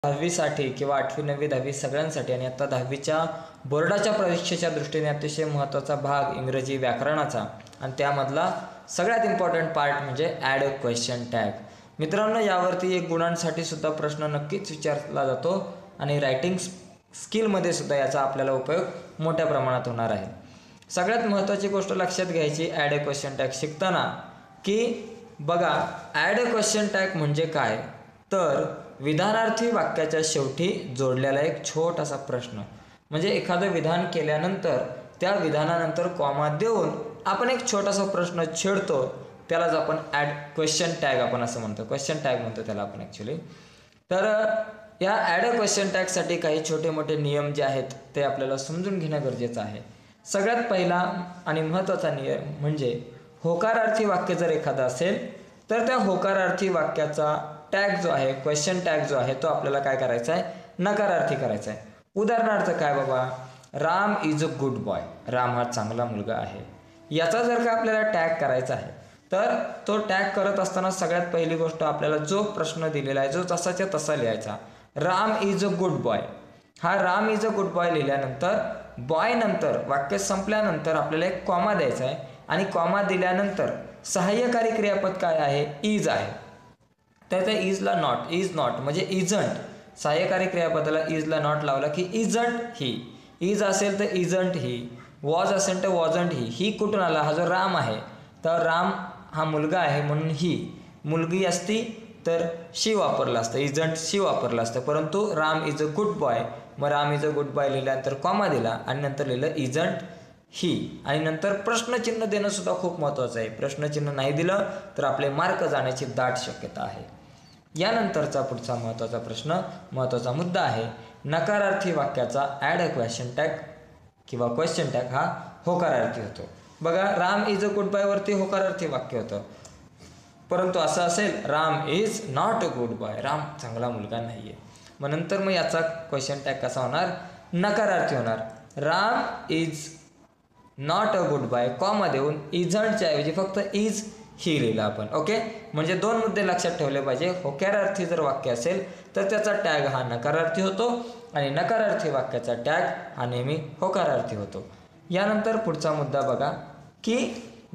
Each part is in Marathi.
10वीसाठी किंवा 8वी 9वी 10वी सगळ्यांसाठी आणि आता 10वीच्या बोर्डाच्या परीक्षेच्या दृष्टीने अतिशय महत्त्वाचा भाग इंग्रजी व्याकरणाचा आणि त्यामधला सगळ्यात इम्पॉर्टंट पार्ट म्हणजे ॲड अ क्वेश्चन टॅग. मित्रांनो, यावरती एक गुणांसाठी सुद्धा प्रश्न नक्कीच विचारला जातो आणि रायटिंग स्किलमध्ये सुद्धा याचा आपल्याला उपयोग मोठ्या प्रमाणात होणार आहे. सगळ्यात महत्त्वाची गोष्ट लक्षात घ्यायची ॲड अ क्वेश्चन टॅग शिकताना की बघा, ॲड अ क्वेश्चन टॅग म्हणजे काय, तर विधानार्थी वाक्याच्या शेवटी जोडलेला एक छोटासा प्रश्न. म्हणजे एखादं विधान केल्यानंतर त्या विधानानंतर कॉमा देऊन आपण एक छोटासा प्रश्न छेडतो, त्यालाच आपण ॲड क्वेश्चन टॅग आपण असं म्हणतो, क्वेश्चन टॅग म्हणतो त्याला आपण ॲक्च्युली. तर या ॲड अ क्वेश्चन टॅगसाठी काही छोटे मोठे नियम जे आहेत ते आपल्याला समजून घेणं गरजेचं आहे. सगळ्यात पहिला आणि महत्त्वाचा नियम म्हणजे होकारार्थी वाक्य जर एखादं असेल तर त्या होकारार्थी वाक्याचा टॅग जो आहे, क्वेश्चन टॅग जो आहे, तो आपल्याला काय करायचा आहे, नकारार्थी करायचा आहे. उदाहरणार्थ काय बाबा, Ram is a good boy, Ram हा चांगला मुलगा आहे. याचा जर का आपल्याला टॅग करायचा आहे तर तो टॅग करत असताना सगळ्यात पहिली गोष्ट आपल्याला जो प्रश्न दिलेला आहे जो तसाच्या तसा लिहायचा. Ram is a good boy, हा Ram is a good boy लिहिल्यानंतर बॉय नंतर वाक्य संपल्यानंतर आपल्याला एक कॉमा द्यायचा आहे आणि कॉमा दिल्यानंतर सहाय्यकारी क्रियापद काय आहे, इज आहे. तर त्या इजला नॉट, इज नॉट म्हणजे इजंट, सहाय्यकारी क्रियापदाला इजला नॉट लावला की इजंट ही, इज असेल तर इजंट ही, वॉज असेल तर वॉजंट ही. ही कुठून आला, हा जो राम आहे तर राम हा मुलगा आहे म्हणून ही, मुलगी असती तर शी वापरलं असतं, इजंट शी वापरलं असतं. परंतु Ram is a good boy, मग Ram is a good boy लिहिल्यानंतर कॉमा दिला आणि नंतर लिहिलं इजंट ही आणि नंतर प्रश्नचिन्ह देणं सुद्धा खूप महत्त्वाचं आहे. प्रश्नचिन्ह नाही दिलं तर आपले मार्क जाण्याची दाट शक्यता आहे. यानंतरचा पुढचा महत्त्वाचा प्रश्न, महत्त्वाचा मुद्दा आहे नकारार्थी वाक्याचा ॲड अ क्वेश्चन टॅग किंवा क्वेश्चन टॅग हा होकारार्थी होतो. बघा, Ram is a good boy वरती होकारार्थी वाक्य होतं, परंतु असं असेल Ram is not a good boy, Ram चांगला मुलगा नाही आहे, मग नंतर मग याचा क्वेश्चन टॅग कसा होणार, नकारार्थी होणार. Ram is not a good boy comma देऊन इजंटच्या ऐवजी फक्त इज ही लिहिलं आपण. ओके, म्हणजे दोन मुद्दे लक्षात ठेवले पाहिजे. होकारार्थी जर वाक्य असेल तर त्याचा टॅग हा नकारार्थी होतो आणि नकारार्थी वाक्याचा टॅग हा नेहमी होकारार्थी होतो. यानंतर पुढचा मुद्दा बघा की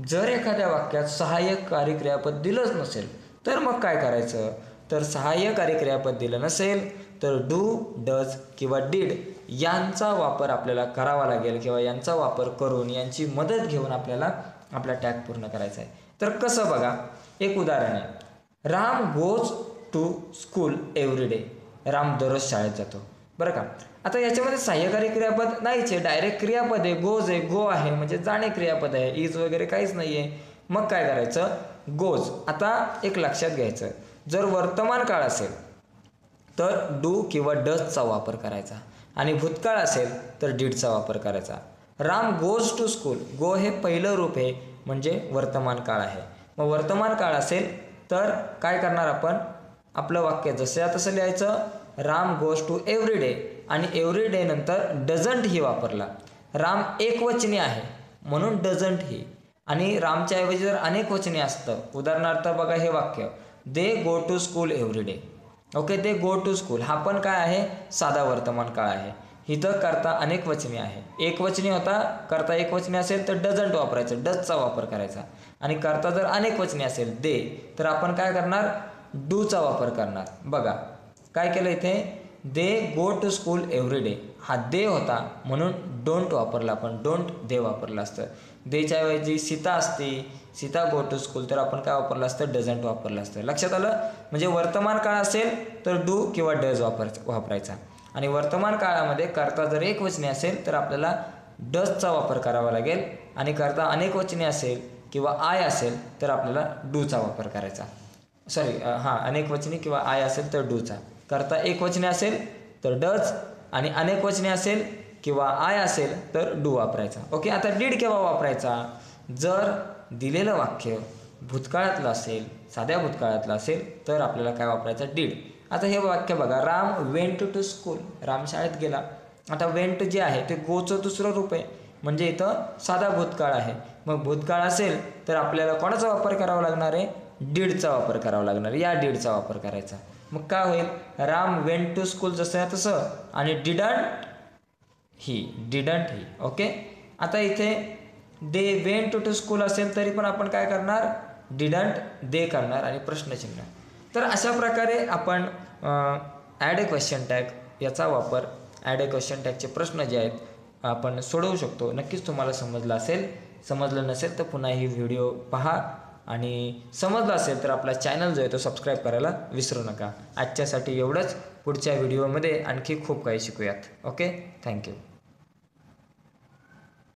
जर एखाद्या वाक्यात सहाय्यकारी क्रियापद दिलंच नसेल तर मग काय करायचं, तर सहाय्यकारी क्रियापद दिलं नसेल तर डू, डज किंवा डिड यांचा वापर आपल्याला करावा लागेल किंवा यांचा वापर करून यांची मदत घेऊन आपल्याला आपला टॅग पूर्ण करायचा आहे. तर कसं बघा, एक उदाहरण आहे, Ram goes to school every day, Ram दररोज शाळेत जातो. बरं का, आता याच्यामध्ये सहाय्यकारी क्रियापद नाहीच आहे, डायरेक्ट क्रियापद आहे, गोज आहे, गो आहे म्हणजे जाणे क्रियापद आहे, इज वगैरे काहीच नाही आहे. मग काय करायचं, गोज. आता एक लक्षात घ्यायचं, जर वर्तमान काळ असेल तर डू किंवा डजचा वापर करायचा आणि भूतकाळ असेल तर डिडचा वापर करायचा. राम गोज टू स्कूल, गो हे पहिलं रूप आहे म्हणजे वर्तमान काळ आहे. मग वर्तमान काळ असेल तर काय करणार आपण, आपलं वाक्य जसं तसं लिहायचं, Ram goes to every day आणि एव्हरी डे नंतर डझंट ही वापरला. राम एकवचनी आहे म्हणून डझंट ही, आणि रामच्या ऐवजी जर अनेक वचनी असतं, उदाहरणार्थ बघा हे वाक्य, they go to school every day. Okay, they go to school हा पण काय आहे, साधा वर्तमान काळ आहे. इथं करता अनेक वचनी आहे, एक वचनी होता, करता एक वचनी असेल तर डझंट वापरायचं, डजचा वापर करायचा. आणि करता जर अनेक वचनी असेल दे तर आपण काय करणार, डूचा वापर करणार. बघा काय केलं इथे, they go to school every day, हा दे होता म्हणून डोंट वापरला आपण, डोंट दे वापरलं असतं. देच्या ऐवजी सीता असती, सीता गो टू स्कूल, तर आपण काय वापरलं असतं, डझंट वापरलं असतं. लक्षात आलं, म्हणजे वर्तमान काळ असेल तर डू किंवा डज वापरायचा आणि वर्तमान काळामध्ये करता जर एक वचनी असेल तर आपल्याला डजचा वापर करावा लागेल आणि करता अनेक वचनी असेल किंवा आय असेल तर आपल्याला डूचा वापर करायचा. सॉरी अनेक वचनी किंवा आय असेल तर डूचा, करता एक वचनी असेल तर डज आणि अनेक वचनी असेल किंवा आय असेल तर डू वापरायचा. ओके, आता डीड केव्हा वापरायचा, जर दिलेलं वाक्य भूतकाळातलं असेल, साध्या भूतकाळातलं असेल तर आपल्याला काय वापरायचं, डीड. आता हे वाक्य बघा, Ram went to school, Ram शाळेत गेला. आता वेंट जे आहे ते गोचं दुसरं रूप आहे म्हणजे इथं साधा भूतकाळ आहे. मग भूतकाळ असेल तर आपल्याला कोणाचा वापर करावा लागणार आहे, डीडचा वापर करावा लागणार, या डीडचा वापर करायचा. मग काय होईल, राम वेंट टू स्कूल जसं आहे तसं, आणि डिडंट ही. ओके, आता इथे दे वेंट टू स्कूल असेल तरी पण आपण काय करणार, डिडंट दे करणार आणि प्रश्नचिन्ह. तर अशा प्रकारे आपण ॲड अ क्वेश्चन टॅग याचा वापर, ॲड अ क्वेश्चन टॅगचे प्रश्न जे आहेत आपण सोडवू शकतो. नक्कीच तुम्हाला समजलं असेल. समजलं नसेल तर पुन्हा ही व्हिडिओ पहा, आणि समजलं असेल तर आपला चॅनल जो आहे तो सबस्क्राईब करायला विसरू नका. आजच्यासाठी एवढंच. पुढच्या व्हिडिओमध्ये आणखी खूप काही शिकूयात. Okay, thank you.